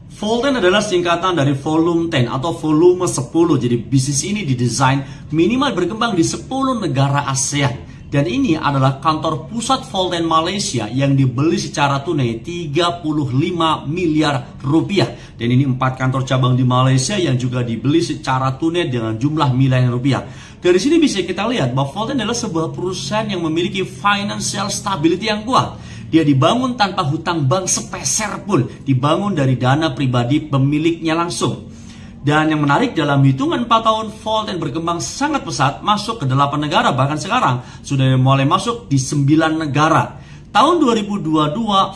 Volten adalah singkatan dari volume 10 atau volume 10. Jadi bisnis ini didesain minimal berkembang di 10 negara ASEAN. Dan ini adalah kantor pusat Volten Malaysia yang dibeli secara tunai 35 miliar rupiah. Dan ini 4 kantor cabang di Malaysia yang juga dibeli secara tunai dengan jumlah miliar rupiah. Dari sini bisa kita lihat bahwa Volten adalah sebuah perusahaan yang memiliki financial stability yang kuat. Dia dibangun tanpa hutang bank sepeser pun, dibangun dari dana pribadi pemiliknya langsung. Dan yang menarik, dalam hitungan 4 tahun Volten berkembang sangat pesat, masuk ke 8 negara, bahkan sekarang sudah mulai masuk di 9 negara. Tahun 2022,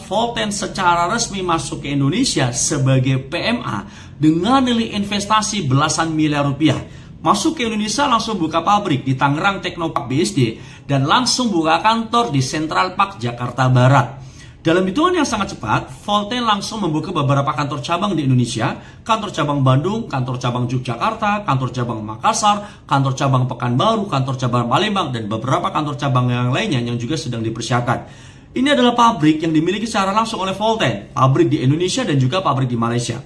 Volten secara resmi masuk ke Indonesia sebagai PMA dengan nilai investasi belasan miliar rupiah. Masuk ke Indonesia langsung buka pabrik di Tangerang Teknopark BSD dan langsung buka kantor di Central Park Jakarta Barat. Dalam hitungan yang sangat cepat, Volten langsung membuka beberapa kantor cabang di Indonesia, kantor cabang Bandung, kantor cabang Yogyakarta, kantor cabang Makassar, kantor cabang Pekanbaru, kantor cabang Palembang, dan beberapa kantor cabang yang lainnya yang juga sedang dipersiapkan. Ini adalah pabrik yang dimiliki secara langsung oleh Volten, pabrik di Indonesia dan juga pabrik di Malaysia.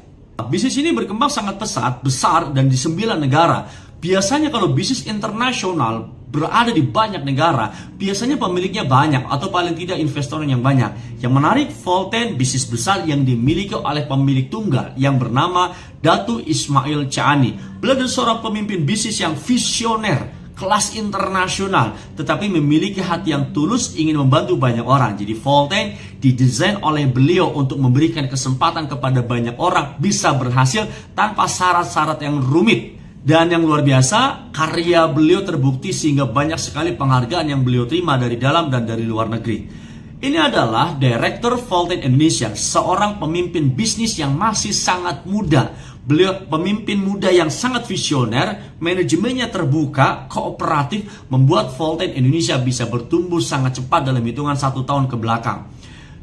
Bisnis ini berkembang sangat pesat, besar, dan di 9 negara. Biasanya kalau bisnis internasional berada di banyak negara, biasanya pemiliknya banyak atau paling tidak investornya yang banyak. Yang menarik, Volten bisnis besar yang dimiliki oleh pemilik tunggal yang bernama Datu Ismail Chani. Beliau adalah seorang pemimpin bisnis yang visioner, kelas internasional, tetapi memiliki hati yang tulus ingin membantu banyak orang. Jadi Volten didesain oleh beliau untuk memberikan kesempatan kepada banyak orang bisa berhasil tanpa syarat-syarat yang rumit. Dan yang luar biasa, karya beliau terbukti sehingga banyak sekali penghargaan yang beliau terima dari dalam dan dari luar negeri. Ini adalah Direktur Volten Indonesia, seorang pemimpin bisnis yang masih sangat muda. Beliau pemimpin muda yang sangat visioner, manajemennya terbuka, kooperatif, membuat Volten Indonesia bisa bertumbuh sangat cepat dalam hitungan 1 tahun ke belakang.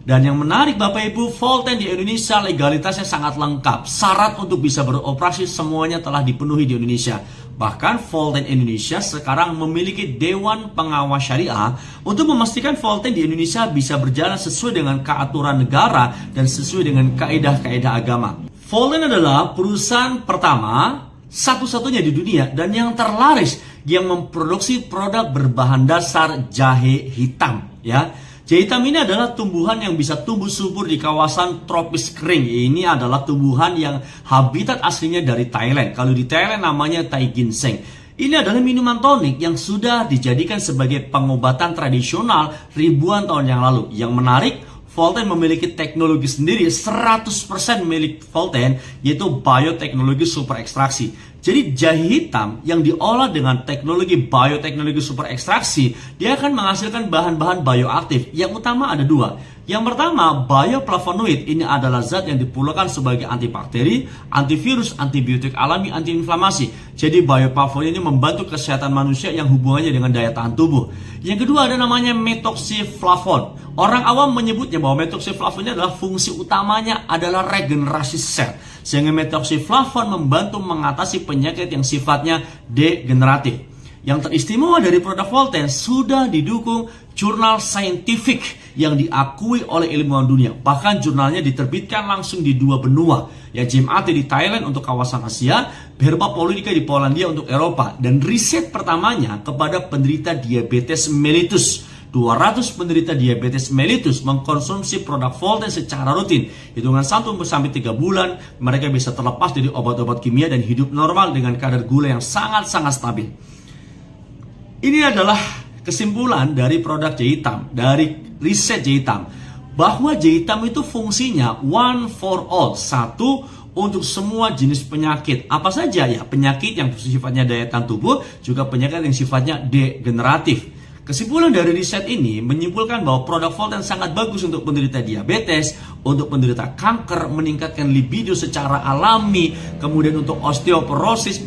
Dan yang menarik Bapak Ibu, Volten di Indonesia legalitasnya sangat lengkap. Syarat untuk bisa beroperasi semuanya telah dipenuhi di Indonesia. Bahkan Volten Indonesia sekarang memiliki Dewan Pengawas Syariah untuk memastikan Volten di Indonesia bisa berjalan sesuai dengan keaturan negara dan sesuai dengan kaedah-kaedah agama. Volten adalah perusahaan pertama satu-satunya di dunia dan yang terlaris yang memproduksi produk berbahan dasar jahe hitam, ya. Jahe hitam ini adalah tumbuhan yang bisa tumbuh subur di kawasan tropis kering. Ini adalah tumbuhan yang habitat aslinya dari Thailand. Kalau di Thailand namanya Thai ginseng. Ini adalah minuman tonik yang sudah dijadikan sebagai pengobatan tradisional ribuan tahun yang lalu. Yang menarik, Volten memiliki teknologi sendiri, 100% milik Volten, yaitu bioteknologi super ekstraksi. Jadi jahe hitam yang diolah dengan teknologi bioteknologi super ekstraksi, dia akan menghasilkan bahan-bahan bioaktif. Yang utama ada 2. Yang pertama, bioflavonoid. Ini adalah zat yang diperlukan sebagai antibakteri, antivirus, antibiotik alami, antiinflamasi. Jadi bioflavonoid ini membantu kesehatan manusia yang hubungannya dengan daya tahan tubuh. Yang kedua ada namanya metoxiflavon. Orang awam menyebutnya bahwa metoxiflavon ini adalah fungsi utamanya adalah regenerasi sel. Sehingga metoxiflavon membantu mengatasi penyakit yang sifatnya degeneratif. Yang teristimewa dari produk Volten sudah didukung jurnal saintifik yang diakui oleh ilmuwan dunia. Bahkan jurnalnya diterbitkan langsung di 2 benua. Ya, JMAT di Thailand untuk kawasan Asia, Herba Politika di Polandia untuk Eropa. Dan riset pertamanya kepada penderita diabetes mellitus. 200 penderita diabetes mellitus mengkonsumsi produk Volten secara rutin. Hitungan 1-3 bulan, mereka bisa terlepas dari obat-obat kimia dan hidup normal dengan kadar gula yang sangat-sangat stabil. Ini adalah kesimpulan dari produk jahe hitam, dari riset jahe hitam, bahwa jahe hitam itu fungsinya one for all, satu untuk semua jenis penyakit. Apa saja ya? Penyakit yang sifatnya daya tahan tubuh, juga penyakit yang sifatnya degeneratif. Kesimpulan dari riset ini menyimpulkan bahwa produk Volten sangat bagus untuk penderita diabetes, untuk penderita kanker, meningkatkan libido secara alami, kemudian untuk osteoporosis,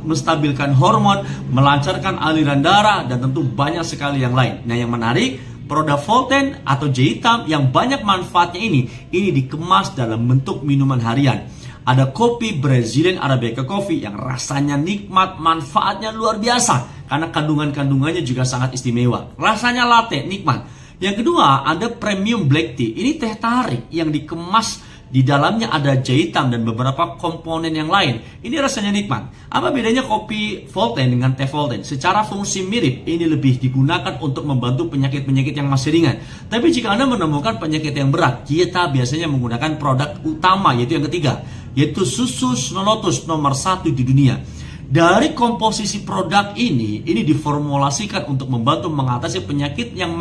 menstabilkan hormon, melancarkan aliran darah, dan tentu banyak sekali yang lain. Nah, yang menarik, produk Volten atau jahe hitam yang banyak manfaatnya ini dikemas dalam bentuk minuman harian. Ada kopi Brazilian Arabica Coffee yang rasanya nikmat, manfaatnya luar biasa karena kandungannya juga sangat istimewa. Rasanya latte, nikmat. Yang kedua, ada premium black tea. Ini teh tarik yang dikemas Di dalamnya ada jahitan dan beberapa komponen yang lain. Ini rasanya nikmat. Apa bedanya kopi Volten dengan teh Volten? Secara fungsi mirip, ini lebih digunakan untuk membantu penyakit-penyakit yang masih ringan. Tapi jika Anda menemukan penyakit yang berat, kita biasanya menggunakan produk utama, yaitu yang ketiga, yaitu susu Snow Lotus nomor 1 di dunia. Dari komposisi produk ini diformulasikan untuk membantu mengatasi penyakit yang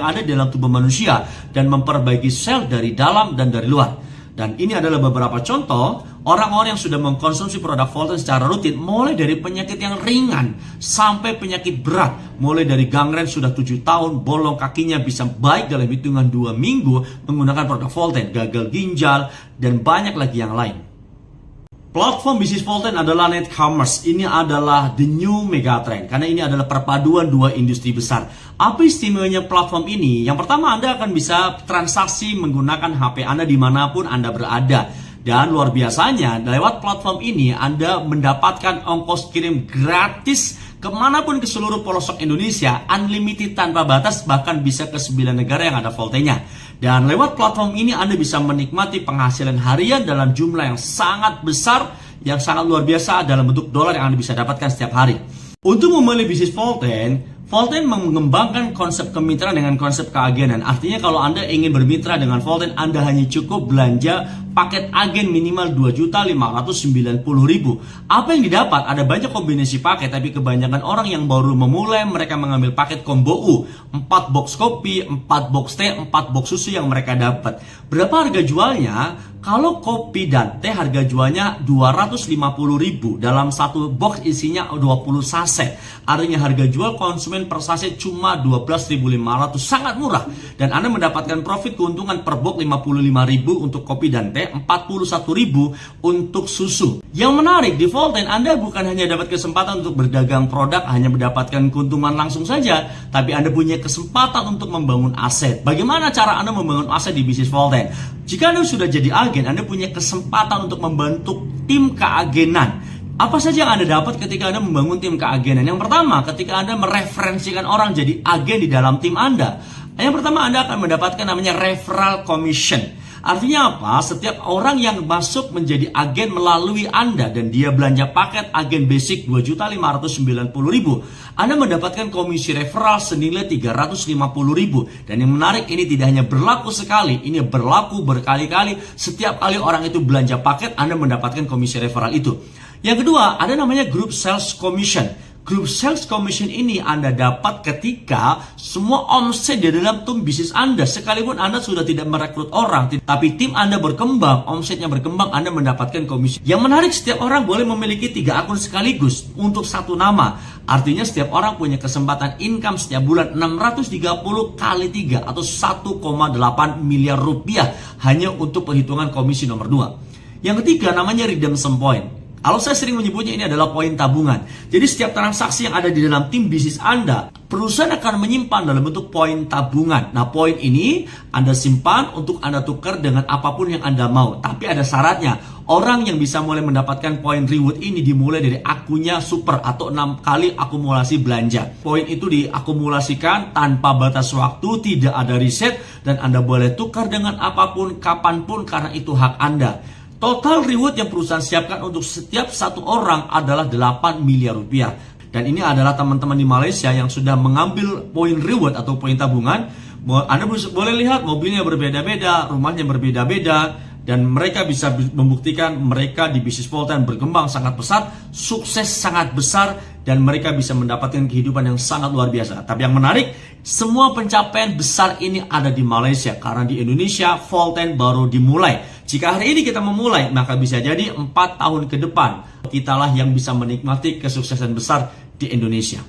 ada dalam tubuh manusia dan memperbaiki sel dari dalam dan dari luar. Dan ini adalah beberapa contoh orang-orang yang sudah mengkonsumsi produk Volten secara rutin, mulai dari penyakit yang ringan sampai penyakit berat. Mulai dari gangren sudah 7 tahun, bolong kakinya bisa baik dalam hitungan 2 minggu menggunakan produk Volten, gagal ginjal, dan banyak lagi yang lain. Platform bisnis Volten adalah net commerce. Ini adalah the new megatrend karena ini adalah perpaduan dua industri besar. Apa istimewanya platform ini? Yang pertama, Anda akan bisa transaksi menggunakan HP Anda dimanapun Anda berada. Dan luar biasanya, lewat platform ini Anda mendapatkan ongkos kirim gratis kemanapun ke seluruh pelosok Indonesia, unlimited tanpa batas, bahkan bisa ke 9 negara yang ada Voltennya. Dan lewat platform ini Anda bisa menikmati penghasilan harian dalam jumlah yang sangat besar, yang sangat luar biasa dalam bentuk dolar yang Anda bisa dapatkan setiap hari. Untuk memulai bisnis Volten mengembangkan konsep kemitraan dengan konsep keagenan. Artinya kalau Anda ingin bermitra dengan Volten, Anda hanya cukup belanja paket agen minimal 2.590.000. Apa yang didapat? Ada banyak kombinasi paket, tapi kebanyakan orang yang baru memulai, mereka mengambil paket combo U. 4 box kopi, 4 box teh, 4 box susu yang mereka dapat. Berapa harga jualnya? Kalau kopi dan teh harga jualnya 250.000 dalam satu box isinya 20 saset. Artinya harga jual konsumen per saset cuma 12.500, sangat murah. Dan Anda mendapatkan profit keuntungan per box 55.000 untuk kopi dan teh, 41.000 untuk susu. Yang menarik di Volten, Anda bukan hanya dapat kesempatan untuk berdagang produk, hanya mendapatkan keuntungan langsung saja, tapi Anda punya kesempatan untuk membangun aset. Bagaimana cara Anda membangun aset di bisnis Volten? Jika Anda sudah jadi agen, Anda punya kesempatan untuk membentuk tim keagenan. Apa saja yang Anda dapat ketika Anda membangun tim keagenan? Yang pertama, ketika Anda mereferensikan orang jadi agen di dalam tim Anda. Yang pertama, Anda akan mendapatkan namanya referral commission. Artinya apa? Setiap orang yang masuk menjadi agen melalui Anda dan dia belanja paket agen basic 2.590.000, Anda mendapatkan komisi referral senilai 350.000. Dan yang menarik, ini tidak hanya berlaku sekali, ini berlaku berkali-kali. Setiap kali orang itu belanja paket, Anda mendapatkan komisi referral itu. Yang kedua, ada namanya group sales commission. Group sales commission ini Anda dapat ketika semua omset di dalam tim bisnis Anda, sekalipun Anda sudah tidak merekrut orang, tapi tim Anda berkembang, omsetnya berkembang, Anda mendapatkan komisi. Yang menarik, setiap orang boleh memiliki 3 akun sekaligus untuk satu nama. Artinya setiap orang punya kesempatan income setiap bulan 630 kali 3 atau 1,8 miliar rupiah hanya untuk perhitungan komisi nomor 2. Yang ketiga namanya redemption point. Kalau saya sering menyebutnya, ini adalah poin tabungan. Jadi setiap transaksi yang ada di dalam tim bisnis Anda, perusahaan akan menyimpan dalam bentuk poin tabungan. Nah, poin ini Anda simpan untuk Anda tukar dengan apapun yang Anda mau. Tapi ada syaratnya. Orang yang bisa mulai mendapatkan poin reward ini dimulai dari akunnya super atau 6 kali akumulasi belanja. Poin itu diakumulasikan tanpa batas waktu, tidak ada reset, dan Anda boleh tukar dengan apapun, kapanpun, karena itu hak Anda. Total reward yang perusahaan siapkan untuk setiap satu orang adalah 8 miliar rupiah. Dan ini adalah teman-teman di Malaysia yang sudah mengambil poin reward atau poin tabungan. Anda boleh lihat mobilnya berbeda-beda, rumahnya berbeda-beda, dan mereka bisa membuktikan mereka di bisnis Volten berkembang sangat pesat, sukses sangat besar, dan mereka bisa mendapatkan kehidupan yang sangat luar biasa. Tapi yang menarik, semua pencapaian besar ini ada di Malaysia, karena di Indonesia Volten baru dimulai. Jika hari ini kita memulai, maka bisa jadi 4 tahun ke depan kitalah yang bisa menikmati kesuksesan besar di Indonesia.